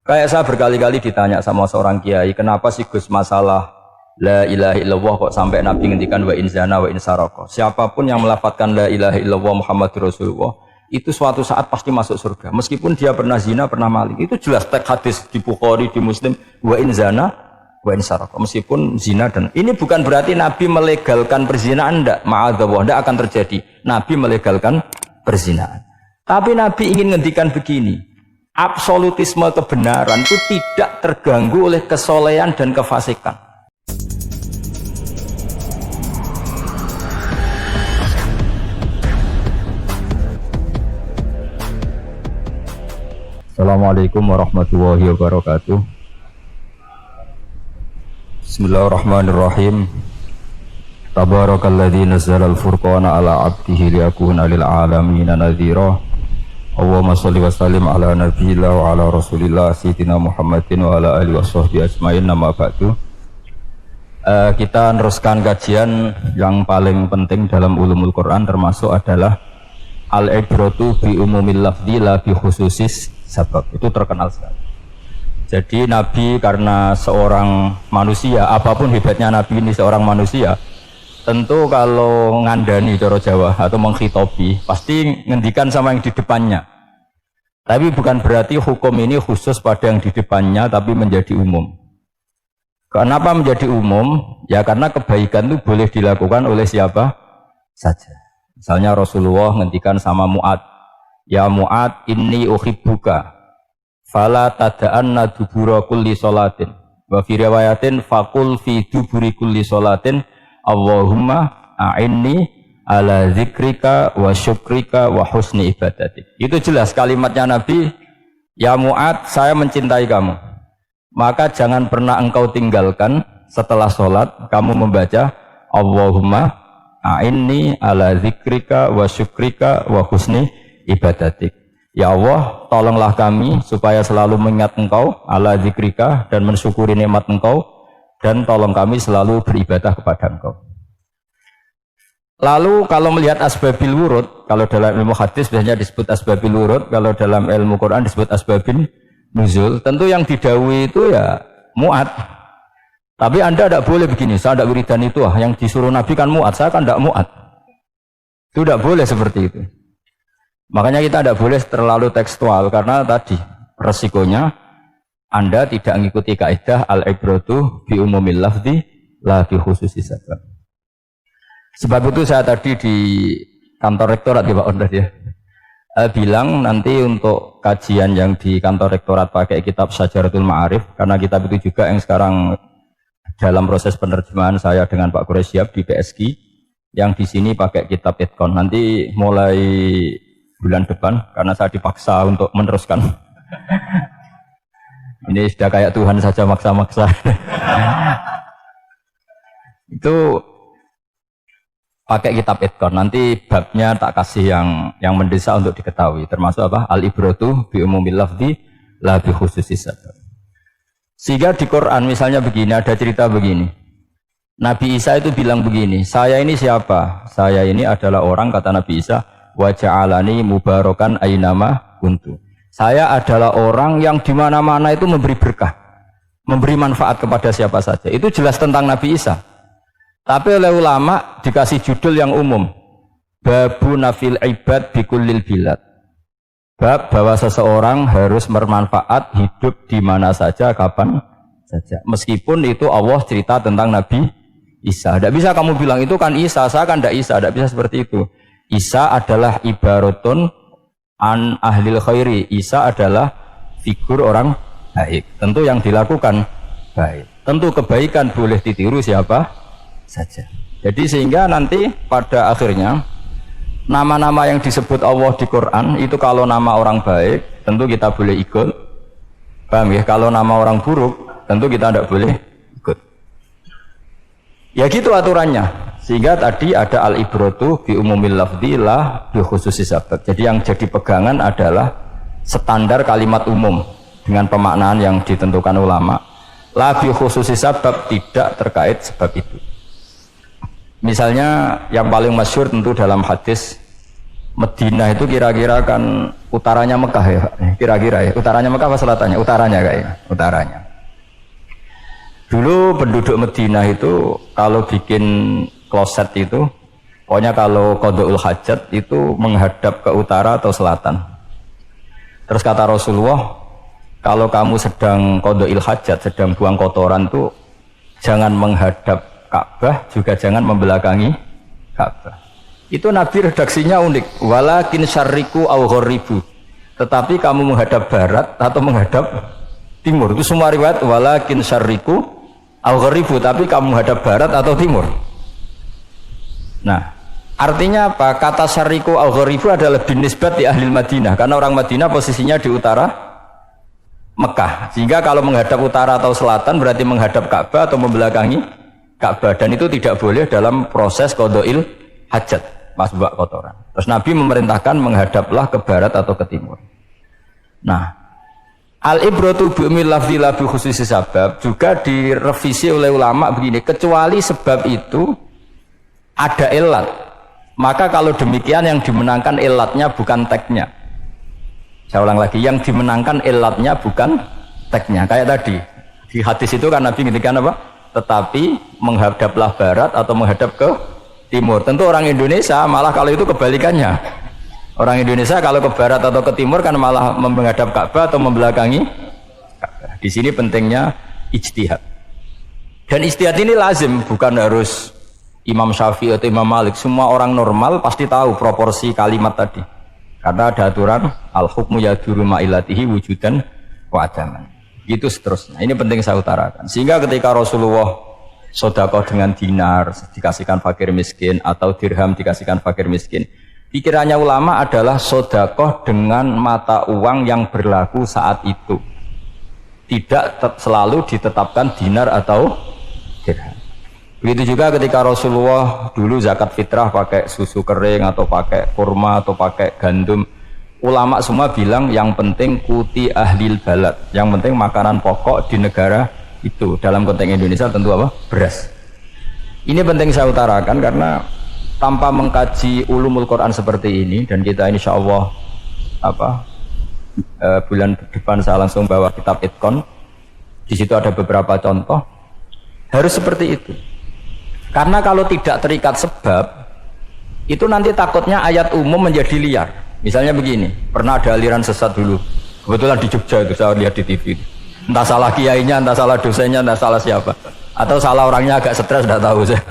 Kayak saya berkali-kali ditanya sama seorang kiai, kenapa sih Gus masalah la ilaha illallah kok sampai Nabi ngendikan wa in zana wa in saraka. Siapapun yang melafadzkan la ilaha illallah Muhammadur Rasulullah itu suatu saat pasti masuk surga. Meskipun dia pernah zina, pernah maling. Itu jelas teks hadis di Bukhari, di Muslim, wa in zana wa in saraka. Meskipun zina dan ini bukan berarti Nabi melegalkan perzinahan, enggak, ma'adzallah, enggak akan terjadi. Nabi melegalkan perzinahan. Tapi Nabi ingin ngendikan begini, absolutisme kebenaran itu tidak terganggu oleh kesolehan dan kefasikan. Assalamualaikum warahmatullahi wabarakatuh. Bismillahirrahmanirrahim. Tabarakalladzi nazzala al-furqana ala 'abdihi liyakuna lil 'alamin nadhira. Allahumma sholli wa sallim ala nabiyillah wa ala rasulillah sayyidina Muhammadin wa ala alihi washabbihi ajmain. Nama ba'du. Kita meneruskan kajian yang paling penting dalam ulumul Quran, termasuk adalah al-ibratu bi umumil lafzi la bi khususis sabab. Itu terkenal sekali. Jadi Nabi karena seorang manusia, apapun hebatnya Nabi ini seorang manusia, tentu kalau ngandani cara Jawa atau menghitobi pasti ngendikan sama yang di depannya. Tapi bukan berarti hukum ini khusus pada yang di depannya, tapi menjadi umum. Kenapa menjadi umum? Ya karena kebaikan itu boleh dilakukan oleh siapa saja. Misalnya Rasulullah ngendikan sama Mu'ad, ya Mu'ad inni uhibbuka fala tada'anna dubura kulli sholatin wa fi riwayatin faqul fi duburi kulli sholatin Allahumma a'inni ala zikrika wa syukrika wa husni ibadatik. Itu jelas kalimatnya Nabi, ya Mu'ad, saya mencintai kamu, maka jangan pernah engkau tinggalkan setelah sholat kamu membaca Allahumma a'inni ala zikrika wa syukrika wa husni ibadatik. Ya Allah, tolonglah kami supaya selalu mengingat engkau, ala zikrika, dan mensyukuri nikmat engkau, dan tolong kami selalu beribadah kepada engkau. Lalu kalau melihat asbabil wurud, kalau dalam ilmu hadis biasanya disebut asbabil wurud, kalau dalam ilmu Quran disebut asbabil nuzul, tentu yang didhawuhi itu ya Mu'ad. Tapi Anda tidak boleh begini, saya tidak wiridan itu, yang disuruh Nabi kan Mu'ad, saya kan tidak Mu'ad. Itu tidak boleh seperti itu. Makanya kita tidak boleh terlalu tekstual, karena tadi resikonya Anda tidak mengikuti kaidah al-ibratu bi umumil lafzi la bi khususi sabab. Sebab itu saya tadi di kantor rektorat ya Pak Ondas ya, bilang nanti untuk kajian yang di kantor rektorat pakai kitab Syajaratul Ma'arif, karena kitab itu juga yang sekarang dalam proses penerjemahan saya dengan Pak Quraisyab di PSG, yang di sini pakai kitab Itqon. Nanti mulai bulan depan, karena saya dipaksa untuk meneruskan. Ini sudah kayak Tuhan saja maksa-maksa. Itu pakai kitab Itqon. Nanti babnya tak kasih yang mendesak untuk diketahui. Termasuk apa? Al-ibratu bi umumil lafzi la bi khususis sabab. Sehingga di Quran misalnya begini, ada cerita begini. Nabi Isa itu bilang begini, saya ini siapa? Saya ini adalah orang, kata Nabi Isa, wa ja'alani mubarakan ainama kuntu. Saya adalah orang yang di mana-mana itu memberi berkah, memberi manfaat kepada siapa saja. Itu jelas tentang Nabi Isa. Tapi oleh ulama dikasih judul yang umum, babu nafil ibad bikullil bilad. Bab bahwa seseorang harus bermanfaat hidup di mana saja, kapan saja. Meskipun itu Allah cerita tentang Nabi Isa. Tidak bisa kamu bilang itu kan Isa, saya kan tidak Isa. Tidak bisa seperti itu. Isa adalah ibaratun an ahlil khairi. Isa adalah figur orang baik. Tentu yang dilakukan baik. Tentu kebaikan boleh ditiru siapa saja. Jadi sehingga nanti pada akhirnya nama-nama yang disebut Allah di Quran itu kalau nama orang baik tentu kita boleh ikut. Paham ya? Kalau nama orang buruk tentu kita tidak boleh ikut. Ya gitu aturannya. Sehingga tadi ada al-ibratu bi umumil lafzi la bi khususi sabab. Jadi yang jadi pegangan adalah standar kalimat umum dengan pemaknaan yang ditentukan ulama. La bi khususi sabab, tidak terkait sebab itu. Misalnya yang paling masyhur tentu dalam hadis Medina itu kira-kira kan utaranya Mekah ya, kira-kira ya. Utaranya Mekah apa selatannya? Utaranya kayaknya, utaranya. Dulu penduduk Medina itu kalau bikin kloset itu, pokoknya kalau qada'ul hajat itu menghadap ke utara atau selatan. Terus kata Rasulullah, kalau kamu sedang qada'il hajat, sedang buang kotoran itu jangan menghadap Ka'bah, juga jangan membelakangi Ka'bah. Itu Nabi redaksinya unik, walakin syarriku au gharibu. Tetapi kamu menghadap barat atau menghadap timur. Itu semua riwayat walakin syarriku au gharibu, tapi kamu menghadap barat atau timur. Nah, artinya apa? Kata syarriku au gharibu adalah binisbat di ahli Madinah, karena orang Madinah posisinya di utara Mekah. Sehingga kalau menghadap utara atau selatan berarti menghadap Ka'bah atau membelakangi Ka'bah, dan itu tidak boleh dalam proses qada'il hajat. Pas buat kotoran. Terus Nabi memerintahkan menghadaplah ke barat atau ke timur. Nah, al-ibratu bi'umil lafzi la bi khususi sabab juga direvisi oleh ulama begini, kecuali sebab itu ada ilat. Maka kalau demikian yang dimenangkan ilatnya bukan teknya. Saya ulang lagi, yang dimenangkan ilatnya bukan teknya. Kayak tadi di hadis itu kan Nabi ngintikan apa? Tetapi menghadaplah barat atau menghadap ke timur. Tentu orang Indonesia malah kalau itu kebalikannya. Orang Indonesia kalau ke barat atau ke timur kan malah menghadap Ka'bah atau membelakangi Ka'bah. Di sini pentingnya ijtihad. Dan ijtihad ini lazim, bukan harus Imam Syafi'i atau Imam Malik. Semua orang normal pasti tahu proporsi kalimat tadi. Karena ada aturan al-hukmu yaduru ma'ilatihi wujudan wa adaman. Gitu seterusnya. Ini penting saya utarakan. Sehingga ketika Rasulullah sedekah dengan dinar dikasihkan fakir miskin atau dirham dikasihkan fakir miskin, pikirannya ulama adalah sedekah dengan mata uang yang berlaku saat itu, tidak selalu ditetapkan dinar atau dirham. Begitu juga ketika Rasulullah dulu zakat fitrah pakai susu kering atau pakai kurma atau pakai gandum, ulama semua bilang yang penting kuti ahlil balad, yang penting makanan pokok di negara itu. Dalam konteks Indonesia tentu apa? Beras. Ini penting saya utarakan karena tanpa mengkaji ulumul Quran seperti ini, dan kita insya Allah bulan depan saya langsung bawa kitab Itqan, di situ ada beberapa contoh, harus seperti itu. Karena kalau tidak terikat sebab itu nanti takutnya ayat umum menjadi liar. Misalnya begini, pernah ada aliran sesat dulu, kebetulan di Jogja itu saya lihat di TV. Entah salah kiainya, entah salah dosennya, entah salah siapa, atau salah orangnya agak stres, tidak tahu saya.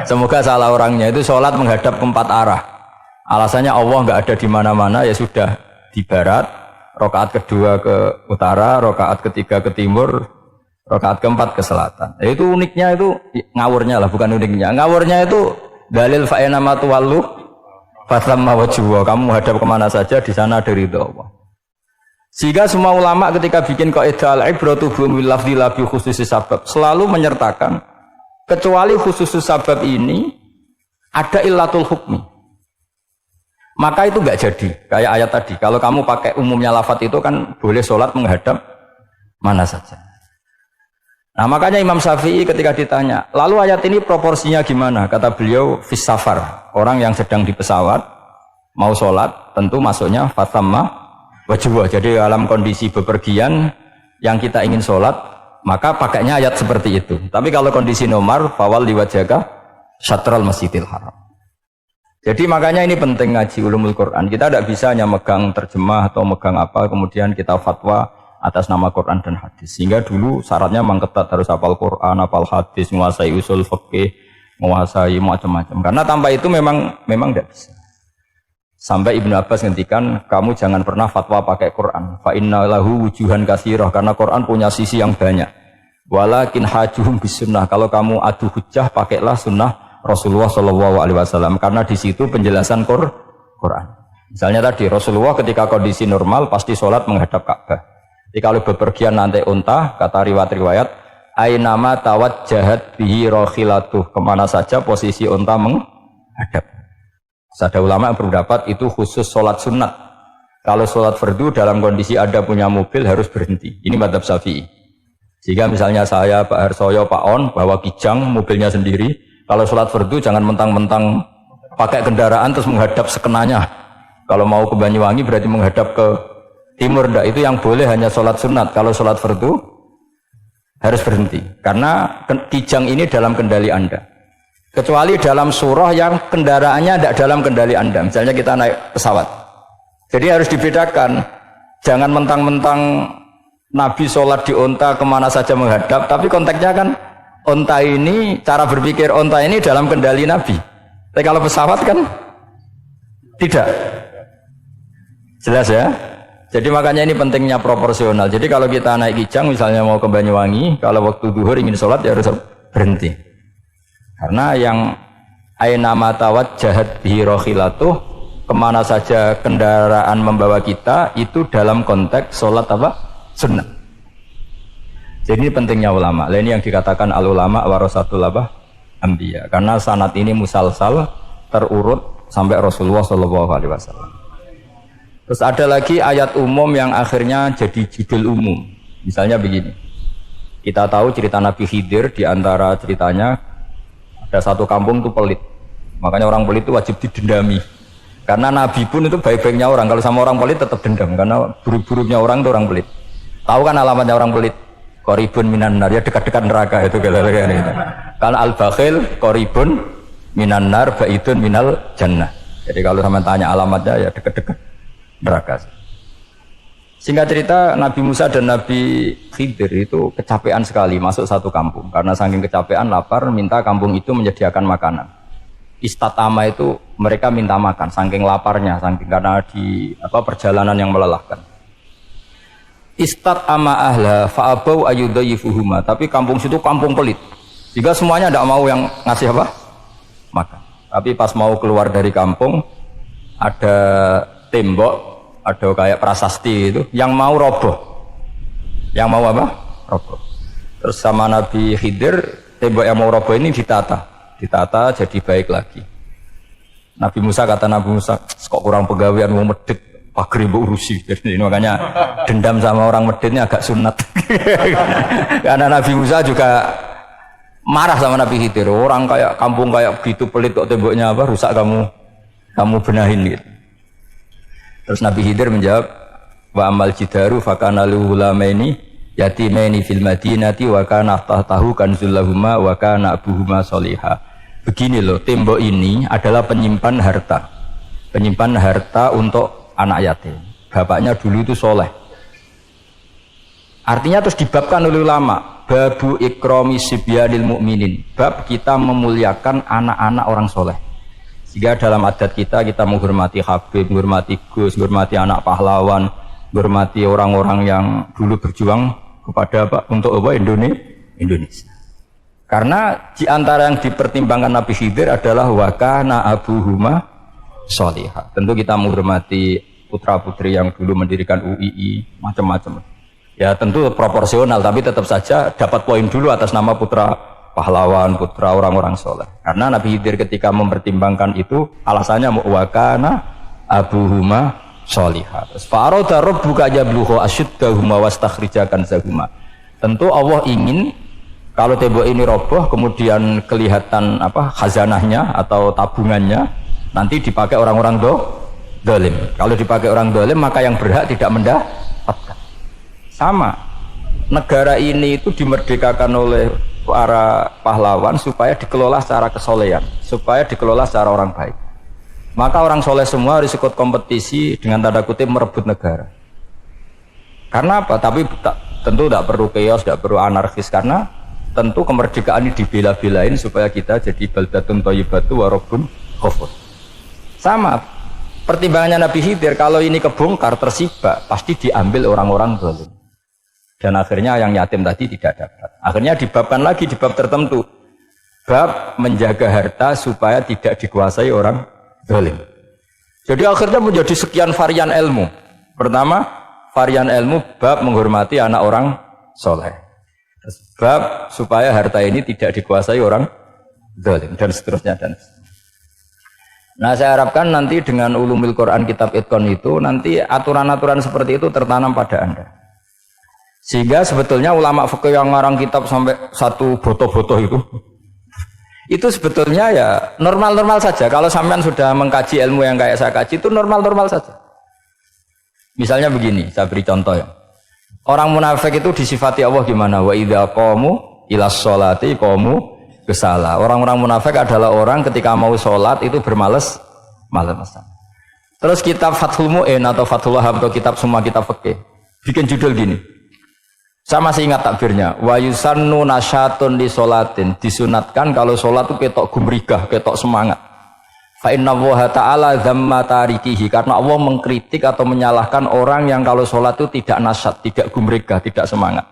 Semoga salah orangnya. Itu sholat menghadap ke 4 arah. Alasannya Allah nggak ada di mana-mana, ya sudah di barat, rakaat kedua ke utara, rakaat ketiga ke timur, rakaat keempat ke selatan. Itu uniknya, itu ngawurnya lah, bukan uniknya. Ngawurnya itu dalil fa'ina ma tuwallu fathamma wajhuhu. Kamu hadap kemana saja, di sana ada ridho Allah. Sehingga semua ulama ketika bikin kaidah al-ibratu bi'umil lafzi la bi khususi sabab selalu menyertakan kecuali khususus sabab ini ada illatul hukmi. Maka itu enggak jadi. Kayak ayat tadi, kalau kamu pakai umumnya lafaz itu kan boleh sholat menghadap mana saja. Nah, makanya Imam Syafi'i ketika ditanya, lalu ayat ini proporsinya gimana? Kata beliau, fis safar, orang yang sedang di pesawat mau sholat tentu masuknya fathamma wajib. Jadi dalam kondisi bepergian yang kita ingin sholat, maka pakainya ayat seperti itu. Tapi kalau kondisi nomor, fawal liwajaka syatral masjidil haram. Jadi makanya ini penting ngaji ulumul Quran. Kita tidak bisa hanya megang terjemah atau megang apa, kemudian kita fatwa atas nama Quran dan hadis. Sehingga dulu syaratnya memang ketat, harus hafal Quran, hafal hadis, menguasai usul fikih, menguasai macam-macam. Karena tanpa itu memang tidak bisa. Sampai Ibnu Abbas ngendikan, kamu jangan pernah fatwa pakai Quran. Fa inna lahu wujuhan katsirah, karena Quran punya sisi yang banyak. Walakin hajuhum bisunnah, kalau kamu adu hujjah pakailah sunnah Rasulullah sallallahu alaihi wasallam, karena di situ penjelasan Quran. Misalnya tadi Rasulullah ketika kondisi normal pasti sholat menghadap Ka'bah. Jadi kalau bepergian nanti unta, kata riwayat-riwayat, ainama tawajjahat bihi rakhilatuh, kemana saja posisi unta menghadap. Ada ulama yang berpendapat itu khusus sholat sunat. Kalau sholat fardu dalam kondisi ada punya mobil harus berhenti. Ini madzhab Syafi'i. Jika misalnya saya, Pak Harsoyo, Pak On bawa kijang mobilnya sendiri, kalau sholat fardu jangan mentang-mentang pakai kendaraan terus menghadap sekenanya. Kalau mau ke Banyuwangi berarti menghadap ke timur, ndak. Itu yang boleh hanya sholat sunat. Kalau sholat fardu harus berhenti. Karena Kijang ini dalam kendali Anda. Kecuali dalam surah yang kendaraannya tidak dalam kendali Anda. Misalnya kita naik pesawat. Jadi harus dibedakan. Jangan mentang-mentang Nabi sholat di onta kemana saja menghadap. Tapi konteksnya kan onta ini, cara berpikir onta ini dalam kendali Nabi. Tapi kalau pesawat kan tidak. Jelas ya? Jadi makanya ini pentingnya proporsional. Jadi kalau kita naik Kijang misalnya mau ke Banyuwangi, kalau waktu duhur ingin sholat ya harus berhenti. Karena yang aina matawajjahat bihi rakhilatuh, kemana saja kendaraan membawa kita itu dalam konteks sholat apa? Sunnah. Jadi ini pentingnya ulama. Ini yang dikatakan al ulama warasatul apa? Anbiya. Karena sanad ini musalsal terurut sampai Rasulullah SAW. Terus ada lagi ayat umum yang akhirnya jadi judul umum. Misalnya begini. Kita tahu cerita Nabi Khidir, di antara ceritanya ada satu kampung itu pelit. Makanya orang pelit itu wajib didendami. Karena Nabi pun itu baik-baiknya orang. Kalau sama orang pelit tetap dendam. Karena buruk-buruknya orang itu orang pelit. Tahu kan alamatnya orang pelit? Qoribun minan nar, ya dekat-dekat neraka itu kira-kira gitu. Karena al-bakhil qoribun minan nar ba'idun minal jannah. Jadi kalau sama tanya alamatnya ya dekat-dekat neraka. Singkat cerita Nabi Musa dan Nabi Khidir itu kecapean sekali masuk satu kampung. Karena saking kecapean lapar minta kampung itu menyediakan makanan. Istatama itu mereka minta makan saking laparnya, saking karena di perjalanan yang melelahkan. Istat ama ahla fa'abau ayudayifuhuma. Tapi kampung situ kampung pelit. Jika semuanya tidak mau yang ngasih apa? Makan. Tapi pas mau keluar dari kampung ada tembok, ada kayak prasasti itu yang mau roboh. Yang mau apa? Roboh. Terus sama Nabi Khidir, tembok yang mau roboh ini ditata jadi baik lagi. Nabi Musa kata Nabi Musa, kok kurang pegawaian mau medit pagri mbok urusi. Jadi makanya dendam sama orang meditnya agak sunat. Karena Nabi Musa juga marah sama Nabi Khidir. Orang kayak kampung kayak begitu pelit kok temboknya apa rusak kamu benahin gitu. Terus Nabi Khidir menjawab, wa amal jidaru fakana luhulamaini yatimaini fil madinati wa kana tahtahu kanzul lahuma wa kana abuhuma sholihah. Begini loh, tembok ini adalah penyimpan harta untuk anak yatim. Bapaknya dulu itu soleh. Artinya terus dibabkan oleh ulama, babu ikrami sibyanil mu'minin, bab kita memuliakan anak-anak orang soleh. Sehingga dalam adat kita menghormati Habib, menghormati Gus, menghormati anak pahlawan, menghormati orang-orang yang dulu berjuang kepada untuk Indonesia. Karena di antara yang dipertimbangkan Nabi Khidir adalah wakana abuhuma sholihah. Tentu kita menghormati putra-putri yang dulu mendirikan UII, macam-macam. Ya tentu proporsional, tapi tetap saja dapat poin dulu atas nama putra pahlawan, putra orang-orang soleh. Karena Nabi Khidir ketika mempertimbangkan itu alasannya wakana abuhuma sholihah. Fa'arada rabbuka yablugha ashuddahuma wastakhrijakan zahuma. Tentu Allah ingin kalau tembok ini roboh kemudian kelihatan khazanahnya atau tabungannya nanti dipakai orang-orang dolim. Kalau dipakai orang dolim maka yang berhak tidak mendapatkan. Sama, negara ini itu dimerdekakan oleh para pahlawan supaya dikelola secara kesolehan, supaya dikelola secara orang baik. Maka orang soleh semua harus ikut kompetisi dengan tanda kutip merebut negara. Karena apa? Tapi tentu tidak perlu chaos, tidak perlu anarkis, karena tentu kemerdekaan ini dibela-belain supaya kita jadi baldatun thayyibatu wa rabbun ghafur. Sama pertimbangannya Nabi Khidir, kalau ini kebongkar tersibak pasti diambil orang-orang zalim. Dan akhirnya yang yatim tadi tidak dapat. Akhirnya dibabkan lagi di bab tertentu. Bab menjaga harta supaya tidak dikuasai orang zalim. Jadi akhirnya menjadi sekian varian ilmu. Pertama, varian ilmu bab menghormati anak orang soleh. Bab supaya harta ini tidak dikuasai orang zalim dan seterusnya dan seterusnya. Nah, saya harapkan nanti dengan ulumul Quran kitab Itqan itu nanti aturan-aturan seperti itu tertanam pada Anda. Sehingga sebetulnya ulama fikih yang ngarang kitab sampai satu boto-boto Itu sebetulnya ya normal-normal saja. Kalau sampean sudah mengkaji ilmu yang kayak saya kaji itu normal-normal saja. Misalnya begini, saya beri contoh ya. Orang munafik itu disifati Allah gimana? Wa idza qamu ilas sholati qamu kusala. Orang-orang munafik adalah orang ketika mau sholat itu bermales-malesan. Terus kitab Fathul Mu'in atau Fathul Wahab atau kitab semua kitab fikih bikin judul gini. Saya masih ingat takbirnya. Wa yusannu nasyatun li sholatin. Disunatkan kalau sholat itu ketok gumrigah, ketok semangat. Fa inna Allaha ta'ala dzamma tarikihi, karena Allah mengkritik atau menyalahkan orang yang kalau sholat itu tidak nasyat, tidak gumrigah, tidak semangat.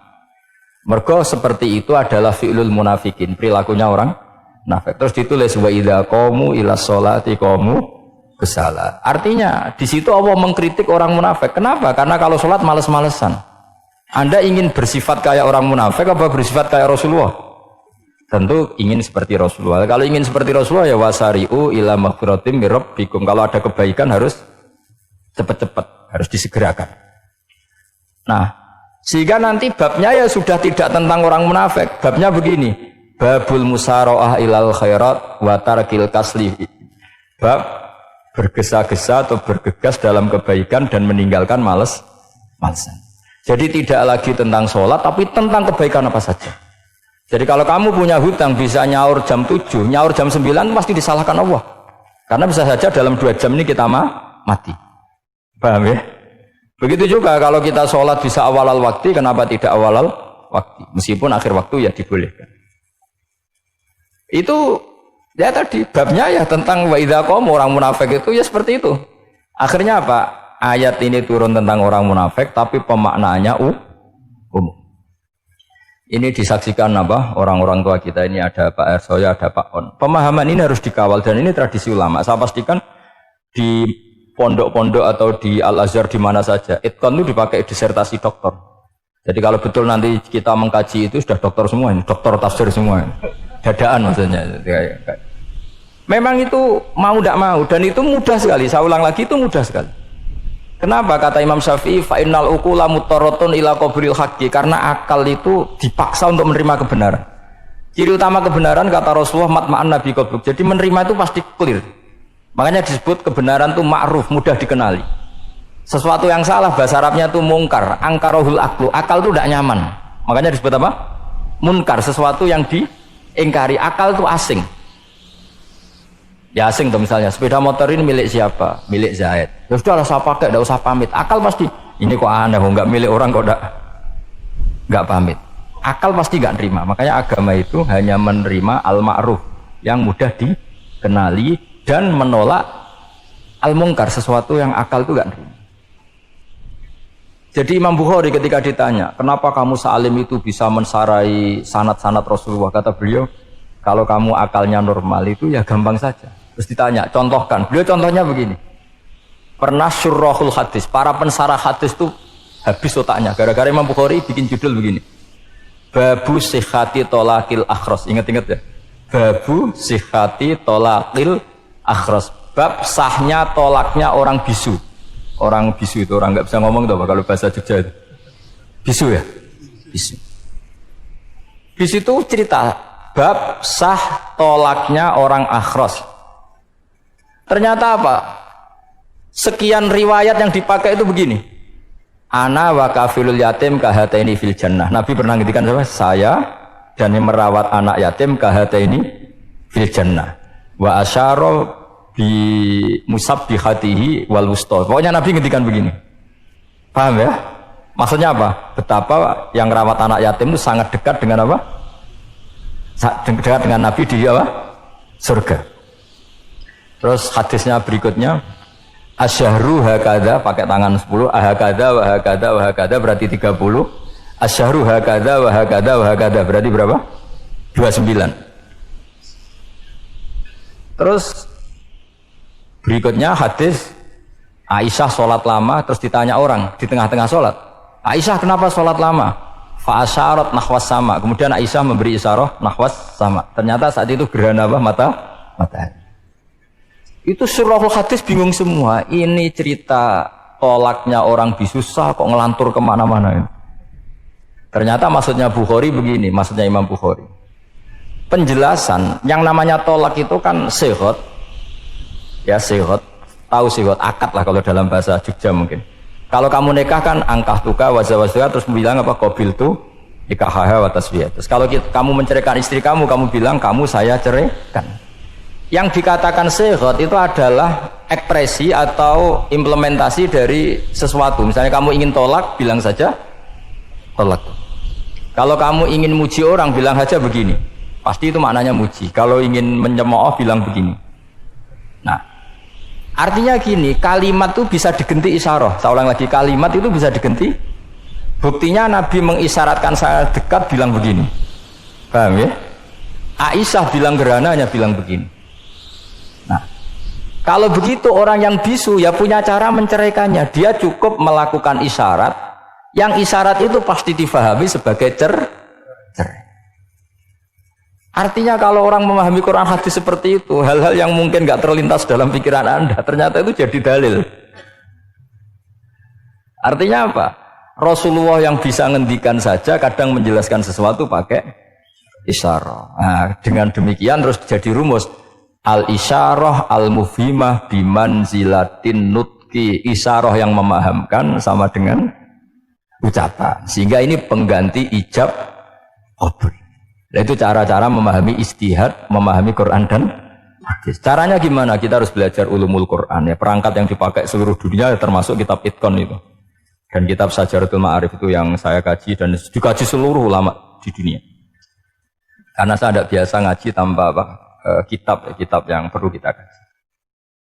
Mergo seperti itu adalah fi'lul munafikin, perilakunya orang munafik. Terus ditulis wa idza qamu ila sholati qamu kusala. Artinya di situ Allah mengkritik orang munafik. Kenapa? Karena kalau sholat males-malesan. Anda ingin bersifat kayak orang munafik apa bersifat kayak Rasulullah? Tentu ingin seperti Rasulullah. Kalau ingin seperti Rasulullah ya wasari'u ila maghfiratim mir rabbikum. Kalau ada kebaikan harus cepat-cepat, harus disegerakan. Nah, sehingga nanti babnya ya sudah tidak tentang orang munafik. Babnya begini, babul musara'ah ilal khairat wa tarkil kasli. Bab bergesa-gesa atau bergegas dalam kebaikan dan meninggalkan malesan. Jadi tidak lagi tentang sholat tapi tentang kebaikan apa saja. Jadi kalau kamu punya hutang bisa nyaur jam 7, nyaur jam 9 pasti disalahkan Allah. Karena bisa saja dalam 2 jam ini kita mati. Paham ya? Begitu juga kalau kita sholat bisa awal waktu, kenapa tidak awal waktu? Meskipun akhir waktu ya dibolehkan. Itu ya tadi babnya ya tentang wa idza qamu, orang munafik itu ya seperti itu. Akhirnya apa? Ayat ini turun tentang orang munafik tapi pemaknaannya umum. Ini disaksikan apa? Orang-orang tua kita ini ada Pak Ersoya, ada Pak On. Pemahaman ini harus dikawal dan ini tradisi ulama. Saya pastikan di pondok-pondok atau di Al-Azhar di mana saja, itkon itu dipakai disertasi doktor. Jadi kalau betul nanti kita mengkaji itu sudah doktor semua ini, doktor tafsir semua ini. Dadaan maksudnya. Memang itu mau tidak mau dan itu mudah sekali. Saya ulang lagi itu mudah sekali. Kenapa kata Imam Syafi'i fa innal uqula mutarratun ila qabril haqqi, karena akal itu dipaksa untuk menerima kebenaran. Ciri utama kebenaran kata Rasulullah matma'an nabi qabruk. Jadi menerima itu pasti clear. Makanya disebut kebenaran itu ma'ruf, mudah dikenali. Sesuatu yang salah bahasa Arabnya itu mungkar, angkarohul aklu. Akal itu tidak nyaman. Makanya disebut apa? Munkar, sesuatu yang diingkari. Akal itu asing. Ya asing tuh misalnya, sepeda motor ini milik siapa? Milik Zaid. Ya sudah lah saya pakai, tidak usah pamit. Akal pasti, ini kok aneh, nggak milik orang kok nggak pamit. Akal pasti nggak terima. Makanya agama itu hanya menerima al-ma'ruf yang mudah dikenali dan menolak al-mungkar, sesuatu yang akal itu nggak terima. Jadi Imam Bukhari ketika ditanya, kenapa kamu salim itu bisa mensarai sanad-sanad Rasulullah? Kata beliau, kalau kamu akalnya normal itu ya gampang saja. Terus ditanya, contohkan. Beliau contohnya begini. Pernah syurrahul hadis, para pensarah hadis itu habis otaknya. Gara-gara Imam Bukhari bikin judul begini. Babu sihhati tolakil akhros. Ingat-ingat ya. Babu sihhati tolakil akhros. Bab sahnya tolaknya orang bisu. Orang bisu itu orang nggak bisa ngomong tuh kalau bahasa Jogja itu. Bisu ya? Bisu. Bisu itu cerita bab sah tolaknya orang akhros. Ternyata apa? Sekian riwayat yang dipakai itu begini. Ana wa kafilul yatim kahataini fil jannah. Nabi pernah ngintikan apa? Saya dan yang merawat anak yatim kahataini fil jannah. Wa asyara bi musabbihatihi wal wusta. Pokoknya Nabi ngintikan begini. Paham ya? Maksudnya apa? Betapa yang merawat anak yatim itu sangat dekat dengan apa? Dekat dengan Nabi di apa? Surga. Terus hadisnya berikutnya asyahru hakada pakai tangan 10, ahakada wa hakada wa hakada berarti 30. Asyahru hakada wa hakada wa hakada berarti berapa? 29. Terus berikutnya hadis Aisyah sholat lama, terus ditanya orang di tengah-tengah sholat, Aisyah kenapa sholat lama? Fa'asyarat nahwas sama. Kemudian Aisyah memberi isyarah nahwas sama. Ternyata saat itu gerhana apa? Matahari. Itu surahul hadis bingung semua. Ini cerita tolaknya orang bisusah kok ngelantur kemana-mana. Ternyata maksudnya Bukhari begini, maksudnya Imam Bukhari. penjelasan yang namanya tolak itu kan sihot, ya sihot, tahu sihot akad lah kalau dalam bahasa Jogja mungkin. Kalau kamu nikah kan angkah tuka wazawazwa terus bilang apa qabil tu nikahaha wa tasbih. Terus kalau kamu menceraikan istri kamu bilang kamu saya ceraikan. Yang dikatakan sihot itu adalah ekspresi atau implementasi dari sesuatu. Misalnya kamu ingin tolak, bilang saja tolak. Kalau kamu ingin muji orang, bilang saja begini. Pasti itu maknanya muji. Kalau ingin menyemooh, bilang begini. Nah, artinya gini, kalimat itu bisa diganti isyarah. Saya ulang lagi, kalimat itu bisa diganti. Buktinya Nabi mengisyaratkan saya dekat, bilang begini. Paham ya? Aisyah bilang gerhana hanya bilang begini. Nah, kalau begitu orang yang bisu ya punya cara menceraikannya. Dia cukup melakukan isyarat. Yang isyarat itu pasti difahami sebagai cerai. Artinya kalau orang memahami Quran hadis seperti itu, hal-hal yang mungkin nggak terlintas dalam pikiran Anda, ternyata itu jadi dalil. Artinya apa? Rasulullah yang bisa ngendikan saja kadang menjelaskan sesuatu pakai isyarah. Nah, dengan demikian terus jadi rumus al-isyarah al-mufhimah bimanzilatin nutki. Isyarah yang memahamkan sama dengan ucapan. Sehingga ini pengganti ijab qabul. Nah, itu cara-cara memahami istihad, memahami Quran dan hadis. Caranya gimana? Kita harus belajar ulumul Quran ya. Perangkat yang dipakai seluruh dunia termasuk kitab Itqan itu. Dan kitab Sajaratul Ma'arif itu yang saya kaji dan dikaji seluruh ulama di dunia. Karena saya tidak biasa ngaji tanpa kitab yang perlu kita kaji.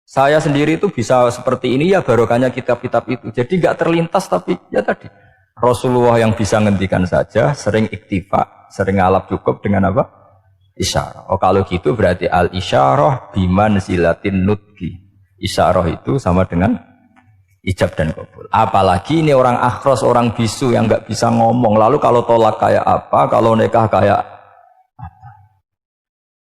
Saya sendiri itu bisa seperti ini ya barokahnya kitab-kitab itu. Jadi nggak terlintas tapi ya tadi Rasulullah yang bisa ngendikan saja, sering iktifa, sering ngalap cukup dengan apa? Isyarah. Oh kalau gitu berarti al-isyarah bimanzilatin nutki. Isyarah itu sama dengan ijab dan qabul. Apalagi ini orang akhros, orang bisu yang nggak bisa ngomong. Lalu kalau tolak kayak apa, kalau nikah kayak apa?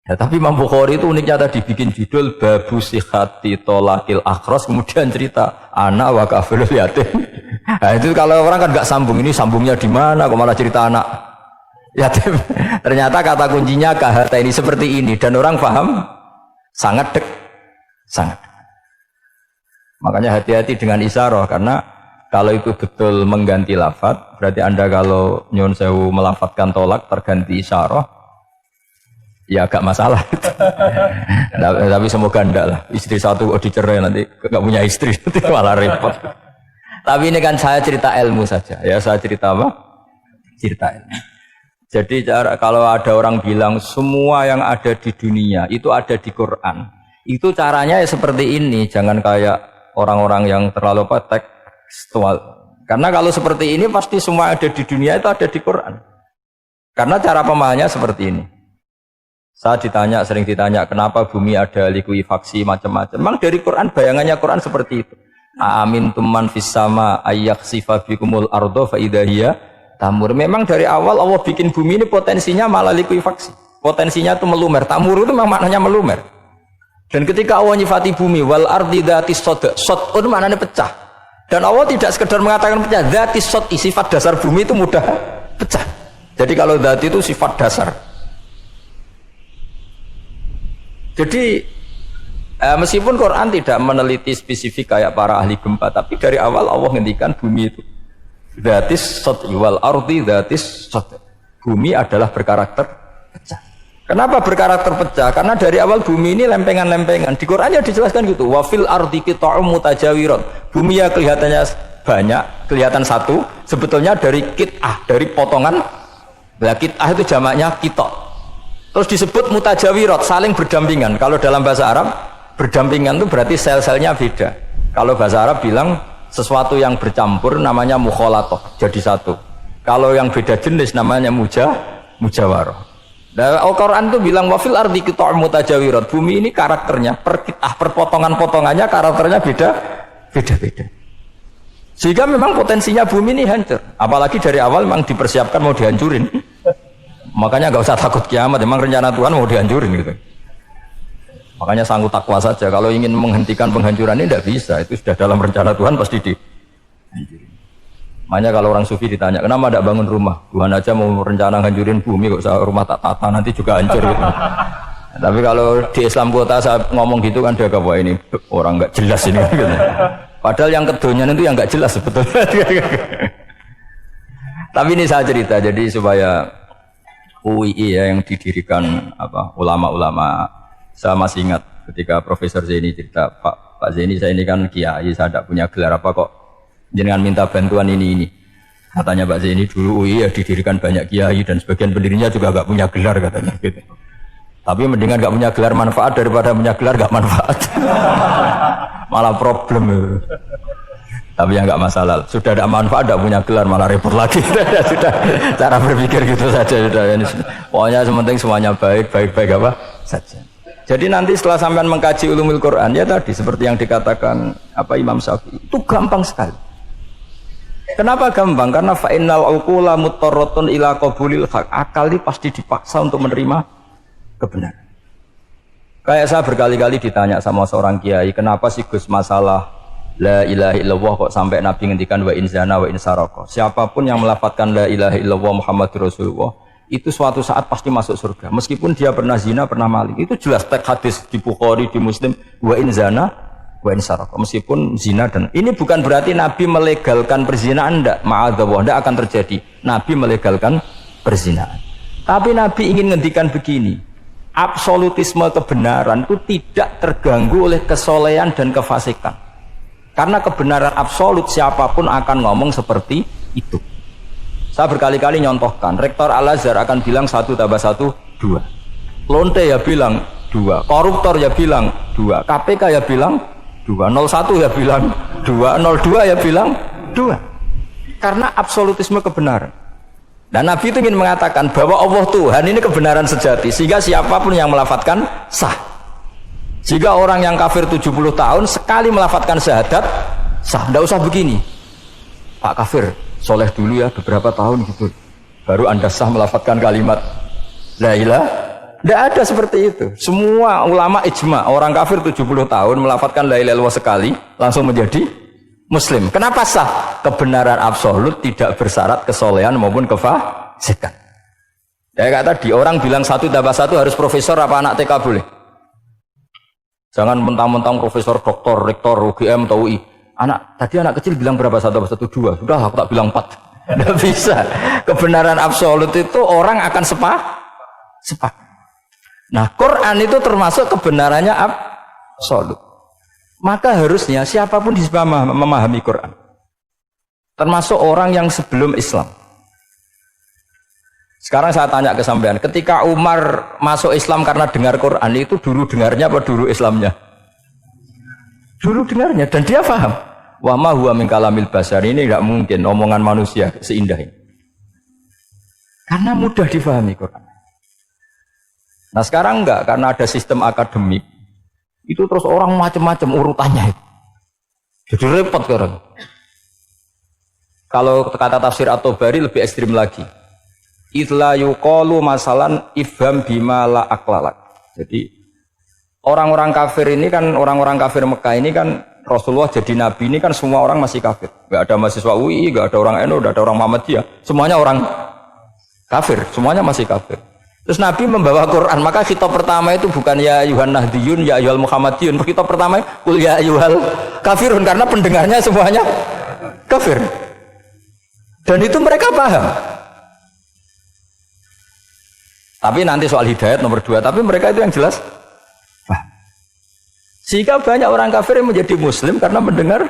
Ya, tapi Imam Bukhari itu uniknya tadi bikin judul babu sihati tolakil akhros, kemudian cerita anak wa kafirul yatim. Nah, itu kalau orang kan nggak sambung, ini sambungnya di mana? Kok malah cerita anak yatim? Ternyata kata kuncinya kahata ini seperti ini dan orang paham sangat sangat. Makanya hati-hati dengan isyarah karena kalau itu betul mengganti lafaz, berarti Anda kalau nyun sewu melafadzkan tolak terganti isyarah, ya agak masalah. Tapi semoga enggak lah. Istri satu kok dicerai nanti nggak punya istri, nanti malah repot. Tapi ini kan saya cerita ilmu saja, ya saya cerita apa? Cerita ilmu. Jadi kalau ada orang bilang semua yang ada di dunia itu ada di Quran, itu caranya ya seperti ini, jangan kayak orang-orang yang terlalu tekstual. Karena kalau seperti ini pasti semua ada di dunia itu ada di Quran. Karena cara pemahamannya seperti ini. Saya sering ditanya kenapa bumi ada likuifaksi macam-macam. Memang dari Quran bayangannya Quran seperti itu. Amin tuman fis sama ayyakhsifa bikumul ardo fa idza hiya tamur. Memang dari awal Allah bikin bumi ini potensinya malah likuifaksi. Potensinya itu melumer. Tamur itu memang maknanya melumer. Dan ketika Allah nyifati bumi wal ardi dzatis sod, sod itu maknanya pecah. Dan Allah tidak sekedar mengatakan pecah, dzatis sod, sifat dasar bumi itu mudah pecah. Jadi kalau dzat itu sifat dasar. Jadi meskipun Quran tidak meneliti spesifik kayak para ahli gempa, tapi dari awal Allah ngendikan bumi itu dzatis sod wal ardi dzatis sod. Bumi adalah berkarakter pecah. Kenapa berkarakter pecah? Karena dari awal bumi ini lempengan-lempengan. Di Quran ya dijelaskan gitu. Wa fil ardi qita'um mutajawirat. Bumi ya kelihatannya banyak, kelihatan satu, sebetulnya dari qit'ah, dari potongan. Nah, qit'ah itu jamaknya qita'. Terus disebut mutajawirat, saling berdampingan. Kalau dalam bahasa Arab, berdampingan itu berarti sel-selnya beda. Kalau bahasa Arab bilang sesuatu yang bercampur namanya mukhalatoh, jadi satu. Kalau yang beda jenis namanya mujawarah. Nah, Al-Quran itu bilang wafil ardi qita'um mutajawirat. Bumi ini karakternya per potongan-potongannya karakternya beda-beda. Sehingga memang potensinya bumi ini hancur. Apalagi dari awal memang dipersiapkan mau dihancurin. Makanya nggak usah takut kiamat. Memang rencana Tuhan mau dihancurin gitu. Makanya sanggup takwa saja. Kalau ingin menghentikan penghancuran ini tidak bisa. Itu sudah dalam rencana Tuhan pasti dihancurin. Makanya kalau orang sufi ditanya, kenapa tidak bangun rumah? Tuhan aja mau rencana hancurin bumi kok rumah tak tata nanti juga hancur gitu. Tapi kalau di Islam kota saya ngomong gitu kan dia wah ini orang nggak jelas ini gitu. Padahal yang kedonyan itu yang nggak jelas sebetulnya. Tapi ini saya cerita jadi supaya UII ya yang didirikan ulama-ulama. Saya masih ingat ketika Profesor Zaini cerita, Pak Zaini saya ini kan kiai, saya tidak punya gelar apa kok jangan minta bantuan ini. Katanya Pak Zaini dulu UI ya didirikan banyak kiai dan sebagian pendirinya juga gak punya gelar katanya gitu. Tapi mendingan gak punya gelar manfaat daripada punya gelar gak manfaat. Malah problem. Tapi ya gak masalah. Sudah ada manfaat gak punya gelar malah repot lagi. Sudah cara berpikir gitu saja. Pokoknya sementing semuanya baik apa saja. Jadi nanti setelah sampean mengkaji ulumul Quran ya tadi seperti yang dikatakan Imam Syafi'i itu gampang sekali. Kenapa gampang? Karena fa'innal uqula muttarratun ila qabulil haq. Akal ini pasti dipaksa untuk menerima kebenaran. Kayak saya berkali-kali ditanya sama seorang kiai, kenapa sih Gus masalah la ilaha illallah kok sampai Nabi ngendikan wa in zana wa in saraka. Siapapun yang melafadzkan la ilaha illallah Muhammadur Rasulullah itu suatu saat pasti masuk surga. Meskipun dia pernah zina, pernah maling. Itu jelas teks hadis di Bukhari, di Muslim wa in zana wa in saraka, meskipun zina dan ini bukan berarti Nabi melegalkan perzinahan, enggak, ma'adzallah, enggak akan terjadi Nabi melegalkan perzinahan. Tapi Nabi ingin ngendikan begini, absolutisme kebenaran itu tidak terganggu oleh kesolehan dan kefasikan. Karena kebenaran absolut siapapun akan ngomong seperti itu. Saya berkali-kali nyontohkan, Rektor Al-Azhar akan bilang 1 tambah 1 2. Lonte ya bilang 2, koruptor ya bilang 2, KPK ya bilang 2, 01 ya bilang 2, 02 ya bilang 2. Karena absolutisme kebenaran. Dan Nabi itu ingin mengatakan bahwa Allah Tuhan ini kebenaran sejati, sehingga siapapun yang melafadzkan sah. Jika orang yang kafir 70 tahun sekali melafadzkan syahadat sah, tidak usah begini. Pak kafir, soleh dulu ya beberapa tahun gitu, baru anda sah melafadzkan kalimat la ilaha. Tidak ada seperti itu. Semua ulama ijma, orang kafir 70 tahun melafadzkan la ilaha illallah sekali langsung menjadi muslim. Kenapa sah? Kebenaran absolut tidak bersyarat kesolehan maupun kefasikan. Ya kayak tadi orang bilang 1 tambah 1 harus profesor apa anak TK boleh? Jangan mentang-mentang profesor, doktor, rektor, UGM atau UI. Tadi anak kecil bilang berapa 1 tambah 1 2. Sudah aku tak bilang 4. Tidak bisa. Kebenaran absolut itu orang akan sepakat. Nah, Quran itu termasuk kebenarannya absolut. Maka harusnya siapapun bisa memahami Quran. Termasuk orang yang sebelum Islam. Sekarang saya tanya ke sampean, ketika Umar masuk Islam karena dengar Quran, itu dulu dengarnya apa dulu Islamnya? Dulu dengarnya, dan dia paham. Wa ma huwa min kalamil basar, ini tidak mungkin omongan manusia seindah ini. Karena mudah difahami Quran. Nah sekarang enggak, karena ada sistem akademik itu terus orang macam-macam urutannya itu. Jadi repot sekarang. Kalau kata tafsir At-Tabari lebih ekstrim lagi. Idla yuqalu masalan ifham bima la aqlalak. Jadi orang-orang kafir ini kan, orang-orang kafir Mekah ini kan Rasulullah jadi nabi ini kan semua orang masih kafir. Enggak ada mahasiswa UI, enggak ada orang NU, enggak ada orang Muhammadiyah. Semuanya orang kafir, semuanya masih kafir. Terus Nabi membawa Quran, maka khitab pertama itu bukan ya ayuhan nahdiyun, ya ayuhal muhammadiyun. Khitab pertama kul ya ayuhal kafirun, karena pendengarnya semuanya kafir. Dan itu mereka paham. Tapi nanti soal hidayat nomor 2, tapi mereka itu yang jelas paham. Sehingga banyak orang kafir yang menjadi muslim karena mendengar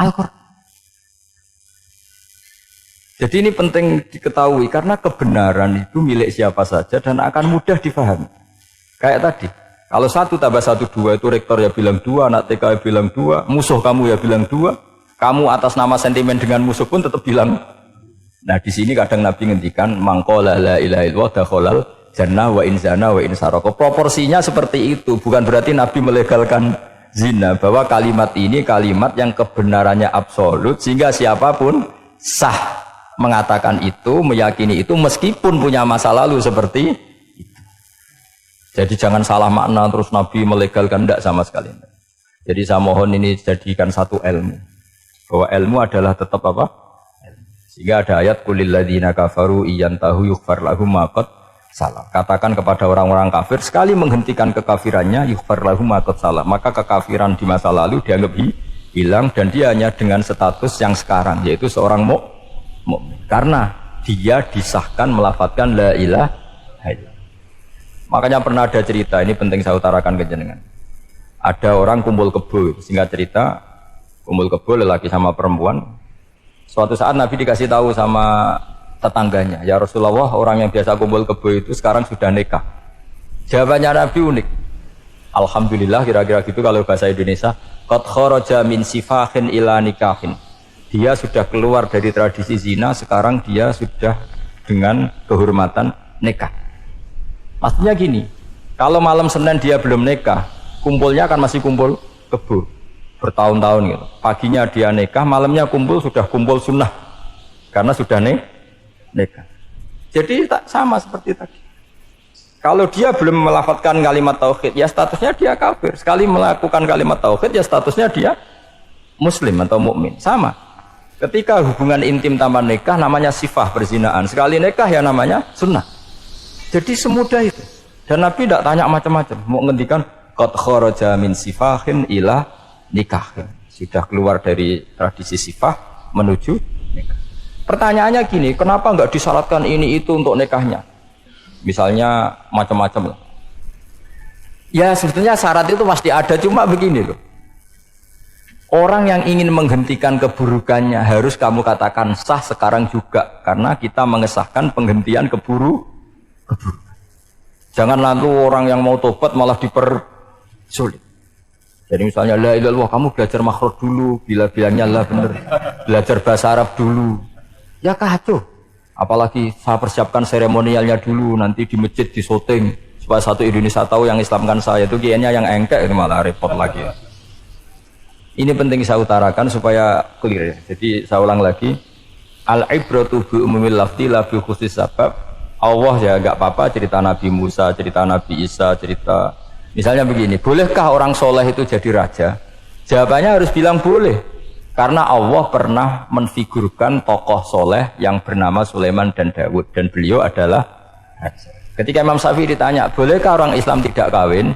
Al-Quran. Jadi ini penting diketahui karena kebenaran itu milik siapa saja dan akan mudah difahami. Kayak tadi, kalau 1 tambah 1 2 itu rektor ya bilang 2, anak TK ya bilang 2, musuh kamu ya bilang 2, kamu atas nama sentimen dengan musuh pun tetap bilang. Nah di sini kadang Nabi ngendikan mangqala la ilaha illallah dakhalal jannah wa in zana wa in saraka. Proporsinya seperti itu, bukan berarti Nabi melegalkan zina, bahwa kalimat ini kalimat yang kebenarannya absolut sehingga siapapun sah mengatakan itu, meyakini itu meskipun punya masa lalu seperti itu. Jadi jangan salah makna terus Nabi melegalkan, tidak sama sekali. Jadi saya mohon ini jadikan satu ilmu, bahwa ilmu adalah tetap apa? Sehingga ada ayat qulil ladzina kafaru iyantahu yughfar lahum ma qad salah. Katakan kepada orang-orang kafir, sekali menghentikan kekafirannya yughfar lahum ma qad salah, maka kekafiran di masa lalu dianggap hilang dan dia hanya dengan status yang sekarang, yaitu seorang mukmin. Karena dia disahkan melafadzkan la ilaha illallah. Makanya pernah ada cerita, ini penting saya utarakan ke jenengan. Ada orang kumpul kebo, singkat cerita, kumpul kebo lelaki sama perempuan. Suatu saat Nabi dikasih tahu sama tetangganya, ya Rasulullah, orang yang biasa kumpul kebo itu sekarang sudah nikah. Jawabannya Nabi unik. Alhamdulillah, kira-kira gitu kalau bahasa Indonesia. Qad kharaja min sifahin ila nikahin. Dia sudah keluar dari tradisi zina, sekarang dia sudah dengan kehormatan nikah. Maksudnya gini, kalau malam Senin dia belum nikah, kumpulnya kan masih kumpul kebo bertahun-tahun gitu. Paginya dia nikah, malamnya kumpul sudah kumpul sunnah karena sudah nikah. Jadi tak sama seperti tadi. Kalau dia belum melafadzkan kalimat tauhid, ya statusnya dia kafir. Sekali melakukan kalimat tauhid, ya statusnya dia muslim atau mukmin. Sama. Ketika hubungan intim tanpa nikah namanya sifah perzinaan. Sekali nikah ya namanya sunnah. Jadi semudah itu. Dan Nabi tidak tanya macam-macam. Mau ngendikan qad kharaja min sifahin ila nikahin. Sudah keluar dari tradisi sifah menuju nikah. Pertanyaannya gini, kenapa enggak disyaratkan ini itu untuk nikahnya? Misalnya macam-macam lah. Ya sebetulnya syarat itu pasti ada, cuma begini loh. Orang yang ingin menghentikan keburukannya harus kamu katakan sah sekarang juga, karena kita mengesahkan penghentian keburukan. Jangan lalu orang yang mau tobat malah dipersulit. Jadi misalnya la ilaha illallah, kamu belajar makhraj dulu, bila bilangnya lah benar. Belajar bahasa Arab dulu. Ya kacau. Apalagi saya persiapkan seremonialnya dulu, nanti di masjid di syuting supaya satu Indonesia tahu yang Islamkan saya. Itu kayaknya yang engkek, itu malah repot lagi. Ini penting saya utarakan supaya clear. Jadi saya ulang lagi, al-ibratu bi umumil lafzi la bi khusus sabab. Allah ya enggak apa-apa cerita Nabi Musa, cerita Nabi Isa, cerita misalnya begini, bolehkah orang soleh itu jadi raja? Jawabannya harus bilang boleh. Karena Allah pernah menfigurkan tokoh soleh yang bernama Sulaiman dan Daud, dan beliau adalah raja. Ketika Imam Syafi'i ditanya, bolehkah orang Islam tidak kawin?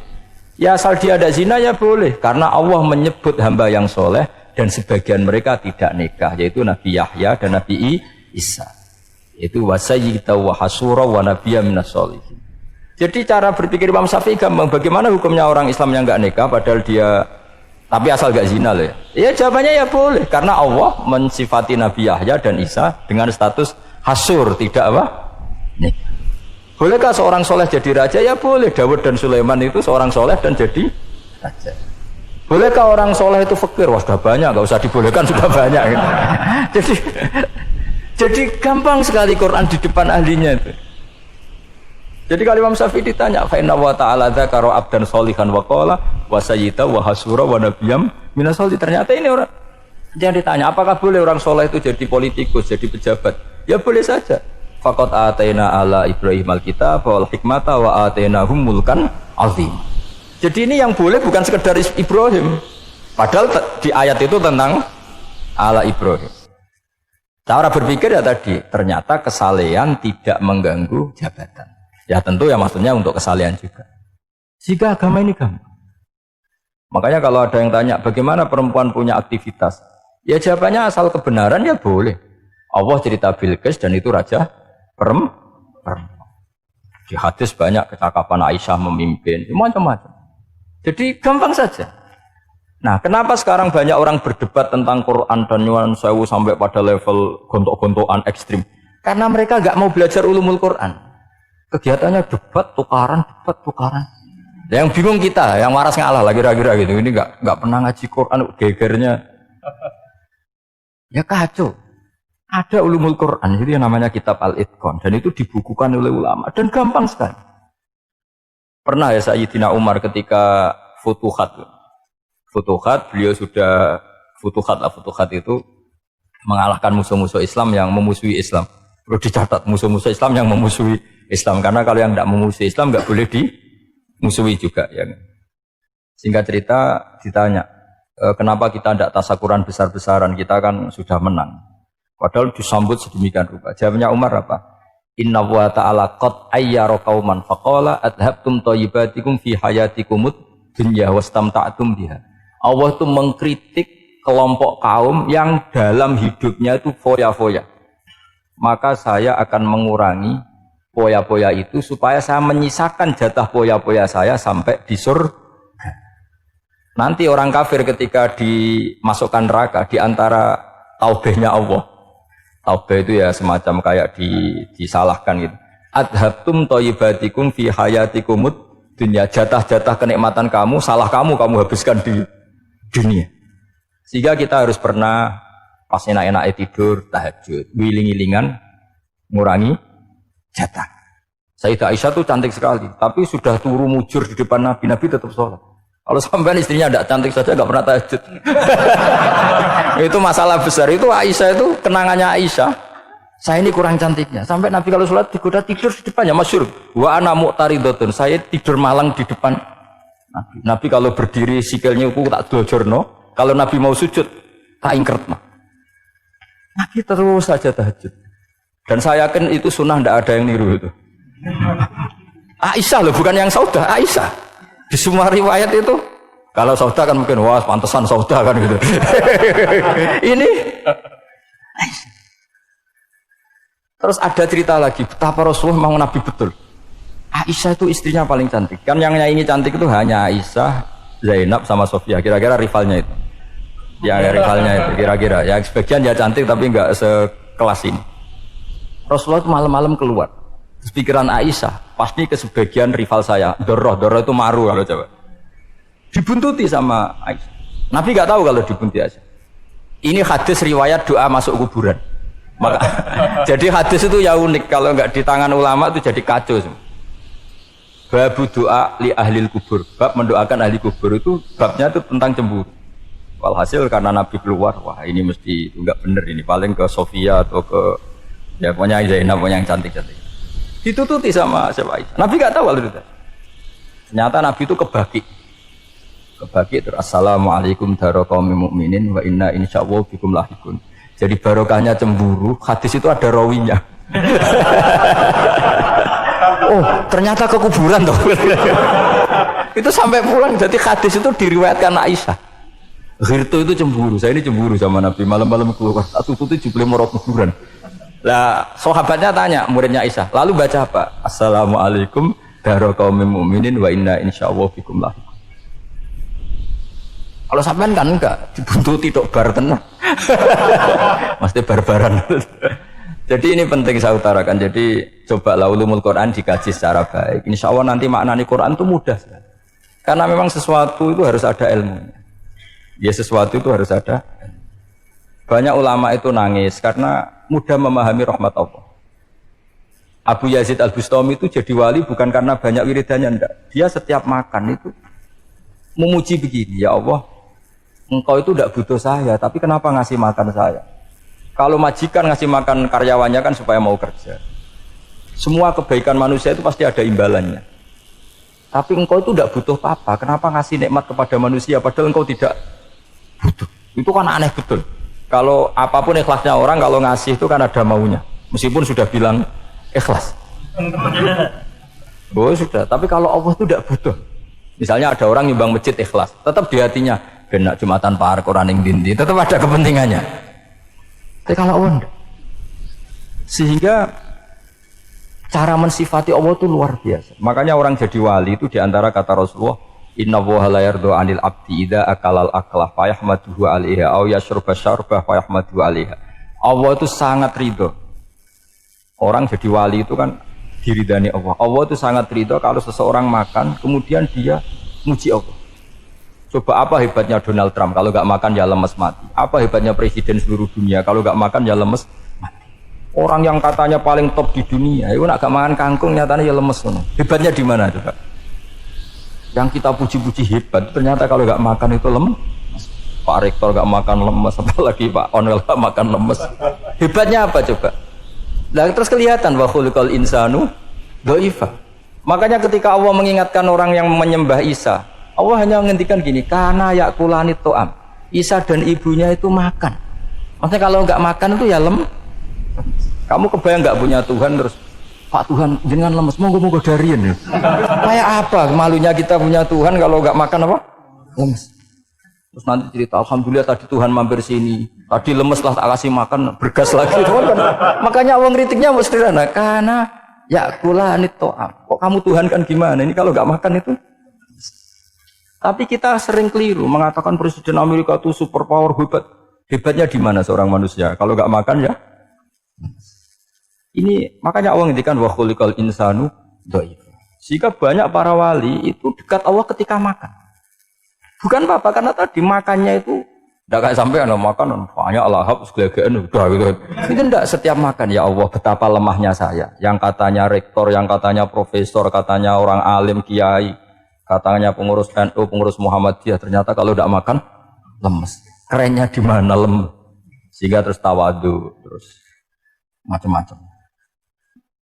Ya asal dia ada zina ya boleh, karena Allah menyebut hamba yang soleh dan sebagian mereka tidak nikah, yaitu Nabi Yahya dan Nabi Isa. Itu wasayyida wa hasura wa nabiyya minas sholihin. Jadi cara berpikir Imam Syafi'i gampang. Bagaimana hukumnya orang Islam yang enggak nikah padahal dia tapi asal gak zina loh ya? Ya jawabannya ya boleh, karena Allah mensifati Nabi Yahya dan Isa dengan status hasur, tidak apa? Nih. Bolehkah seorang soleh jadi raja? Ya boleh. Daud dan Sulaiman itu seorang soleh dan jadi raja. Bolehkah orang soleh itu fakir? Wah sudah banyak, gak usah dibolehkan sudah banyak. Jadi gampang sekali Quran di depan ahlinya itu. Jadi kalau Imam Syafi'i ditanya, fa inna wa ta'ala dzakara abdan sholihan wa qala wa sayyida wa hasura wa nabiyyam minas sholihin. Ternyata ini orang yang ditanya, apakah boleh orang soleh itu jadi politikus, jadi pejabat? Ya boleh saja. Faqad ataina ala Ibrahim al-kitab wal hikmata wa atainahum mulkan azim. Jadi ini yang boleh bukan sekedar Ibrahim. Padahal di ayat itu tentang ala Ibrahim. Cara berpikir ya tadi, ternyata kesalehan tidak mengganggu jabatan. Ya tentu ya maksudnya untuk kesalehan juga. Jika agama ini gampang. Makanya kalau ada yang tanya bagaimana perempuan punya aktivitas, ya jawabannya asal kebenaran ya boleh. Allah cerita Bilqis dan itu raja perempuan. Di hadis banyak kecakapan Aisyah memimpin, macam-macam. Jadi gampang saja. Nah, kenapa sekarang banyak orang berdebat tentang Quran dan nyuwun sewu sampai pada level gontok-gontokan ekstrim? Karena mereka nggak mau belajar ulumul Quran. Kegiatannya debat tukaran. Yang bingung kita, yang waras ngalah lah kira-kira gitu. Ini nggak pernah ngaji Quran, gegernya. Ya kacau. Ada ulumul Quran, itu yang namanya kitab Al-Itqan, dan itu dibukukan oleh ulama dan gampang sekali. Pernah ya Sayyidina Umar ketika Futuhat, beliau sudah Futuhat itu mengalahkan musuh-musuh Islam yang memusuhi Islam. Perlu dicatat, musuh-musuh Islam yang memusuhi Islam, karena kalau yang tidak memusuhi Islam nggak boleh dimusuhi juga. Ya. Singkat cerita ditanya, kenapa kita tidak tasakuran besar-besaran, kita kan sudah menang. Padahal disambut sedemikian rupa. Jawabnya Umar apa? Inna wa ta'ala qad ayyara qauman faqala adhabtum thayyibatikum fi hayatikumud dunya wastamta'tum biha. Allah itu mengkritik kelompok kaum yang dalam hidupnya itu foya-foya. Maka saya akan mengurangi foya-foya itu supaya saya menyisakan jatah foya-foya saya sampai di surga. Nanti orang kafir ketika dimasukkan neraka di antara taubahnya Allah. Taubah itu ya semacam kayak disalahkan gitu. Adhabtum thayyibatikum fi hayatikumud dunya, jatah-jatah kenikmatan kamu, salah kamu habiskan di dunia. Sehingga kita harus pernah pas enak-enak tidur tahajud, wiling-wilingan ngurangi jatah. Sayyidah Aisyah tuh cantik sekali, tapi sudah turu mujur di depan Nabi tetap sholat. Kalau sampai istrinya tidak cantik saja nggak pernah tahajud. Itu masalah besar. Itu Aisyah itu kenangannya Aisyah. Saya ini kurang cantiknya. Sampai Nabi kalau sholat digoda tidur di depannya masyhur. Wa ana mu'taridotun. Saya tidur malang di depan Nabi. Nabi kalau berdiri sikilnya aku tak dojorno. Kalau Nabi mau sujud tak ingkert mah. Nabi terus saja tahajud. Dan saya yakin itu sunnah, tidak ada yang niru itu. Aisyah loh, bukan yang Saudah, Aisyah. Di semua riwayat itu, kalau Saudah kan mungkin wah pantesan Saudah kan gitu. Ini terus ada cerita lagi betapa Rasulullah mau Nabi betul. Aisyah itu istrinya paling cantik. Kan yang nyanyi cantik itu hanya Aisyah, Zainab sama Sofia. Kira-kira rivalnya itu. Ya rivalnya itu kira-kira. Ya sebagian ya cantik tapi enggak sekelas ini. Rasulullah itu malam-malam keluar. Terus pikiran Aisyah, pasti ke sebagian rival saya. Doroh itu maru kalau coba. Dibuntuti sama Aisyah. Nabi nggak tahu kalau dibuntuti Aisyah. Ini hadis riwayat doa masuk kuburan. Maka, jadi hadis itu ya unik. Kalau nggak di tangan ulama itu jadi kacau semua. Babu doa li ahlil kubur. Bab mendoakan ahli kubur itu babnya itu tentang cemburu. Walhasil karena Nabi keluar, wah ini mesti nggak bener ini. Paling ke Sofia atau ke ya pokoknya Zainab pokoknya yang cantik-cantik. Ditututi sama siapa Aisyah. Nabi nggak tahu kalau itu. Ternyata Nabi itu kebaki terus assalamualaikum daraqaumil mukminin wa inna insyaallah bikum lahikun. Jadi barokahnya cemburu, hadis itu ada rawinya. Oh, ternyata ke kuburan toh. Itu sampai pulang jadi hadis itu diriwayatkan Aisyah. Ghirtu itu cemburu, saya ini cemburu sama Nabi malam-malam keluar. Satu itu jubli moro kuburan. Lah sahabatnya tanya muridnya Aisyah, lalu baca apa? Assalamualaikum daraqaumil mukminin wa inna insyaallah bikum lahikun. Kalau sampean kan enggak dibuntuti tok bar tenan. Mesti barbaran. Jadi ini penting saya utarakan. Jadi coba ulumul Quran dikaji secara baik. Insya Allah nanti maknani Quran itu mudah sekali. Karena memang sesuatu itu harus ada ilmunya. Ya sesuatu itu harus ada. Banyak ulama itu nangis karena mudah memahami rahmat Allah. Abu Yazid Al-Bustami itu jadi wali bukan karena banyak wiridannya, enggak. Dia setiap makan itu memuji begini, ya Allah, engkau itu tidak butuh saya, tapi kenapa ngasih makan saya? Kalau majikan ngasih makan karyawannya kan supaya mau kerja. Semua kebaikan manusia itu pasti ada imbalannya. Tapi engkau itu tidak butuh apa-apa, kenapa ngasih nikmat kepada manusia padahal engkau tidak butuh? Itu kan aneh betul. Kalau apapun ikhlasnya orang, kalau ngasih itu kan ada maunya. Meskipun sudah bilang ikhlas. Oh sudah, tapi kalau Allah itu tidak butuh. Misalnya ada orang nyumbang masjid ikhlas, tetap di hatinya, benak Jumatan Par, Quran yang dindi, tetap ada kepentingannya. Tapi kalau Allah enggak. Sehingga cara mensifati Allah itu luar biasa. Makanya orang jadi wali itu diantara kata Rasulullah, inna woha la yardu anil abdi idha akalal aklah fayahmaduhu alaiha au yashrubah syarbah fayahmaduhu alaiha. Allah itu sangat ridho. Orang jadi wali itu kan diridani Allah. Allah itu sangat ridho kalau seseorang makan kemudian dia muji Allah. Coba apa hebatnya Donald Trump, kalau nggak makan ya lemes mati. Apa hebatnya presiden seluruh dunia, kalau nggak makan ya lemes mati. Orang yang katanya paling top di dunia itu nggak makan kangkung nyatanya ya lemes. Hebatnya di mana coba? Yang kita puji-puji hebat, ternyata kalau nggak makan itu lemes. Pak Rektor nggak makan lemes, apalagi Pak Onel nggak makan lemes. Hebatnya apa coba? Nah, terus kelihatan wa khuliqal insanu dhaifa. Makanya ketika Allah mengingatkan orang yang menyembah Isa, Allah hanya menghentikan gini, karena yakulani to'am. Isa dan ibunya itu makan. Maksudnya kalau nggak makan itu ya kamu kebayang nggak punya Tuhan terus Pak Tuhan jangan lemes, monggo darian ya. Kayak apa malunya kita punya Tuhan kalau nggak makan apa? Lemes. Terus nanti cerita, alhamdulillah tadi Tuhan mampir sini, tadi lemes lah tak kasih makan, bergas lagi. Makanya orang kritiknya mau sederhana, karena ya kulanit to'am. Kok kamu Tuhan kan gimana? Ini kalau nggak makan itu. Tapi kita sering keliru mengatakan Presiden Amerika itu superpower hebat. Hebatnya di mana seorang manusia? Kalau nggak makan ya. Ini makanya Allah ngendikan wa khuliqal insanu dhaif. Sehingga banyak para wali itu dekat Allah ketika makan. Bukan apa-apa karena tadi makannya itu tidak kayak sampai ada makan banyak lahap segala-galanya udah gitu. Itu tidak setiap makan ya Allah betapa lemahnya saya. Yang katanya rektor, yang katanya profesor, katanya orang alim kiai, katanya pengurus NU, pengurus Muhammadiyah ternyata kalau tidak makan lemes. Kerennya di mana lemes? Sehingga terus tawadu, terus macam-macam.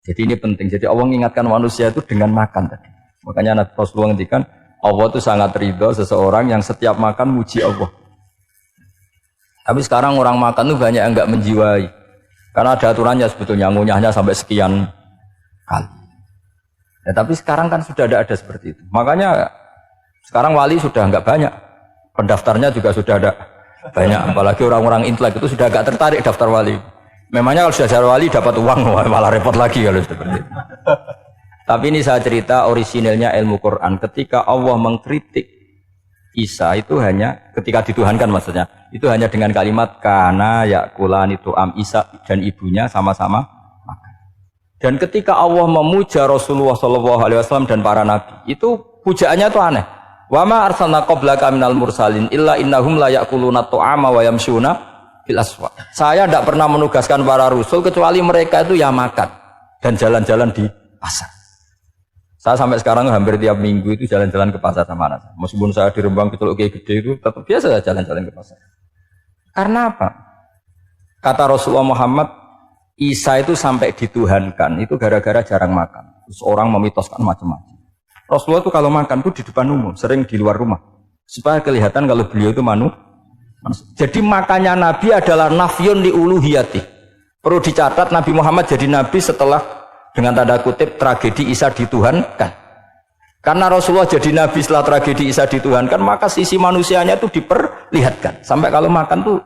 Jadi ini penting. Jadi Allah mengingatkan manusia itu dengan makan tadi. Makanya Nabi Rasulullah ngendikan Allah itu sangat ridho seseorang yang setiap makan muji Allah. Tapi sekarang orang makan itu banyak yang enggak menjiwai. Karena ada aturannya sebetulnya ngunyahnya sampai sekian kali. Ya, tapi sekarang kan sudah ada seperti itu. Makanya sekarang wali sudah enggak banyak. Pendaftarnya juga sudah ada banyak. Apalagi orang-orang intelek itu sudah agak tertarik daftar wali. Memangnya kalau sudah jadi wali dapat uang malah repot lagi kalau seperti itu. Tapi ini saya cerita orisinilnya ilmu Quran. Ketika Allah mengkritik Isa itu hanya ketika dituhankan maksudnya. Itu hanya dengan kalimat kana yakulan itu Isa dan ibunya sama-sama makan. Dan ketika Allah memuja Rasulullah SAW dan para nabi, itu pujaannya itu aneh. Wa ma arsalna qablaka minal mursalin illa innahum la yakuluna ta'ama wa yamshuna fil aswaq. Saya tidak pernah menugaskan para rasul kecuali mereka itu ya makan dan jalan-jalan di pasar. Saya sampai sekarang hampir tiap minggu itu jalan-jalan ke pasar sama anak. Meskipun saya di Rembang Kecil kayak gede itu tetap biasa saya jalan-jalan ke pasar. Karena apa? Kata Rasulullah Muhammad, Isa itu sampai dituhankan itu gara-gara jarang makan. Terus orang memitoskan macam-macam. Rasulullah itu kalau makan itu di depan umum, sering di luar rumah. Supaya kelihatan kalau beliau itu manusia. Jadi makannya Nabi adalah nafyun li uluhiyati. Perlu dicatat Nabi Muhammad jadi Nabi setelah dengan tanda kutip tragedi Isa dituhankan. Karena Rasulullah jadi Nabi setelah tragedi Isa dituhankan, maka sisi manusianya itu diperlihatkan. Sampai kalau makan tuh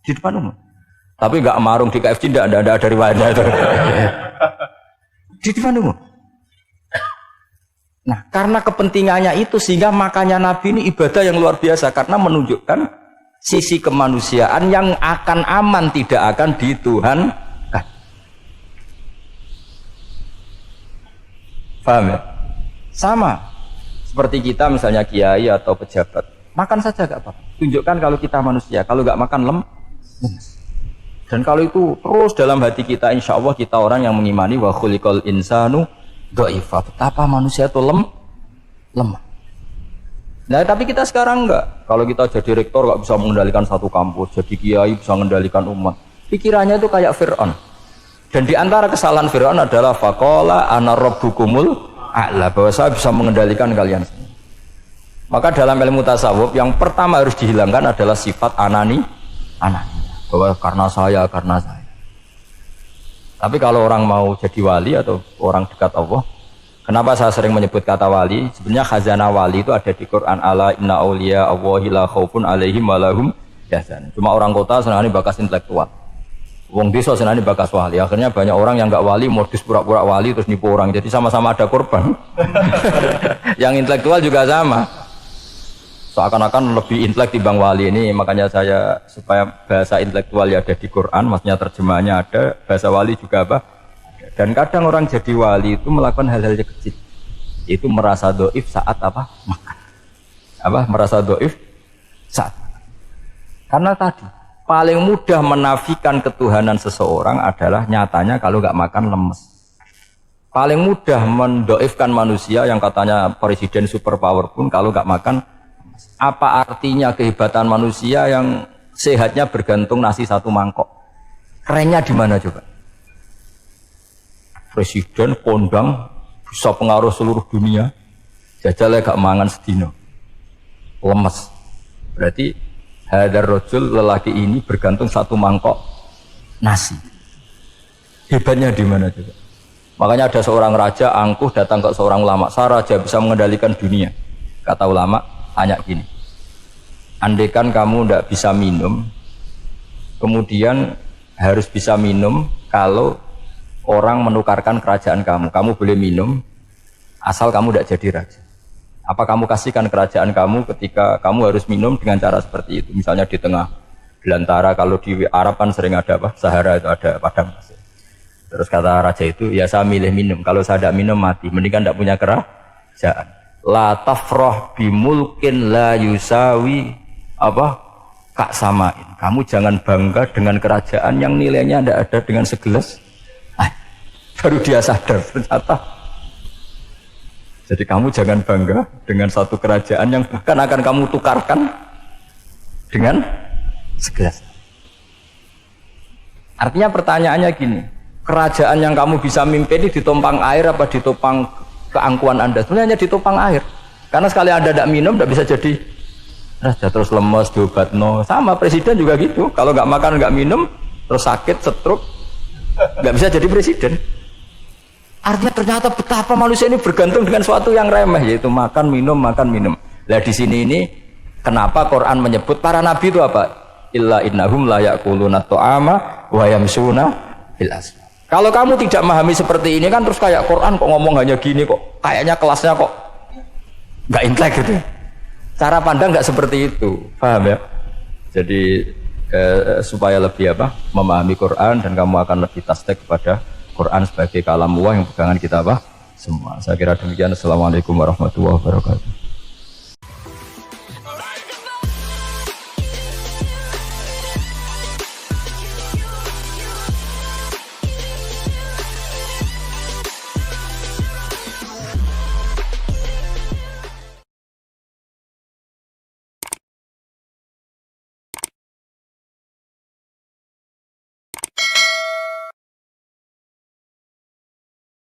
di depan umum. Tapi nggak marung di KFC, tidak ada dari wajah itu. Di depan umum. Nah, karena kepentingannya itu sehingga makannya Nabi ini ibadah yang luar biasa karena menunjukkan sisi kemanusiaan yang akan aman, tidak akan dituhankan. Paham ya? Sama seperti kita misalnya kiai atau pejabat, makan saja gak apa-apa. Tunjukkan kalau kita manusia, kalau gak makan lemes. Dan kalau itu terus dalam hati kita, insya Allah kita orang yang mengimani wa khuliqal insanu dha'ifa. Betapa manusia itu lemah. Nah tapi kita sekarang enggak. Kalau kita jadi rektor gak bisa mengendalikan satu kampus, jadi kiai bisa mengendalikan umat. Pikirannya itu kayak Fir'aun. Dan di antara kesalahan Fir'aun adalah faqala ana rabbukumul a'la, bahwa saya bisa mengendalikan kalian. Maka dalam ilmu tasawuf yang pertama harus dihilangkan adalah sifat anani, bahwa karena saya. Tapi kalau orang mau jadi wali atau orang dekat Allah, kenapa saya sering menyebut kata wali? Sebenarnya khazanah wali itu ada di Quran, ala inna awliya Allahi la khaufun alaihim wa lahum yahzanun. Cuma orang kota senangnya bakas intelektual. Wong desa senani bakas wali. Akhirnya banyak orang yang enggak wali modus pura-pura wali terus nipu orang. Jadi sama-sama ada korban. Yang intelektual juga sama. Seakan-akan lebih intelek timbang wali ini. Makanya saya supaya bahasa intelektual ya ada di Quran, maksudnya terjemahannya ada, bahasa wali juga apa? Dan kadang orang jadi wali itu melakukan hal-hal yang kecil. Itu merasa doif saat apa? Makan. Merasa doif saat. Karena tadi paling mudah menafikan ketuhanan seseorang adalah nyatanya kalau nggak makan lemes. Paling mudah mendoifkan manusia yang katanya presiden superpower pun kalau nggak makan. Apa artinya kehebatan manusia yang sehatnya bergantung nasi satu mangkok? Kerennya di mana coba? Presiden kondang bisa pengaruh seluruh dunia. Jajalnya gak mangan sedino. Lemes. Berarti hadar rojul, lelaki ini bergantung satu mangkok nasi. Hebatnya di mana juga? Makanya ada seorang raja angkuh datang ke seorang ulama, saya raja bisa mengendalikan dunia. Kata ulama, hanya gini, andaikan kamu tidak bisa minum, kemudian harus bisa minum kalau orang menukarkan kerajaan kamu, kamu boleh minum asal kamu tidak jadi raja. Apa kamu kasihkan kerajaan kamu ketika kamu harus minum dengan cara seperti itu? Misalnya di tengah belantara, kalau di Arab kan sering ada apa? Sahara itu ada padang pasir. Terus kata raja itu, ya saya milih minum. Kalau saya tidak minum mati. Mendingan tidak punya kerajaan. La tafroh bimulkin la yusawi apa? Kak samain. Kamu jangan bangga dengan kerajaan yang nilainya tidak ada dengan segelas. Baru dia sadar ternyata. Jadi kamu jangan bangga dengan satu kerajaan yang bahkan akan kamu tukarkan dengan segelas. Artinya pertanyaannya gini, kerajaan yang kamu bisa mimpin ini ditumpang air apa ditopang keangkuhan Anda? Sebenarnya ditopang air. Karena sekali Anda tidak minum tidak bisa jadi raja, terus lemes, diobat no. Sama presiden juga gitu. Kalau nggak makan nggak minum terus sakit, stroke, nggak bisa jadi presiden. Artinya ternyata betapa manusia ini bergantung dengan suatu yang remeh, yaitu makan minum makan minum. Nah di sini ini kenapa Quran menyebut para nabi itu apa? Illa innahum la ya'kuluna ta'ama wa yamsuna fil aswaq. Kalau kamu tidak memahami seperti ini kan terus kayak Quran kok ngomong hanya gini kok, kayaknya kelasnya kok nggak intelek gitu. Cara pandang nggak seperti itu, paham ya? Jadi supaya lebih apa? Memahami Quran dan kamu akan lebih tasdik kepada Quran sebagai kalam Allah yang pegangan kita apa? Semua. Saya kira demikian. Assalamualaikum warahmatullahi wabarakatuh.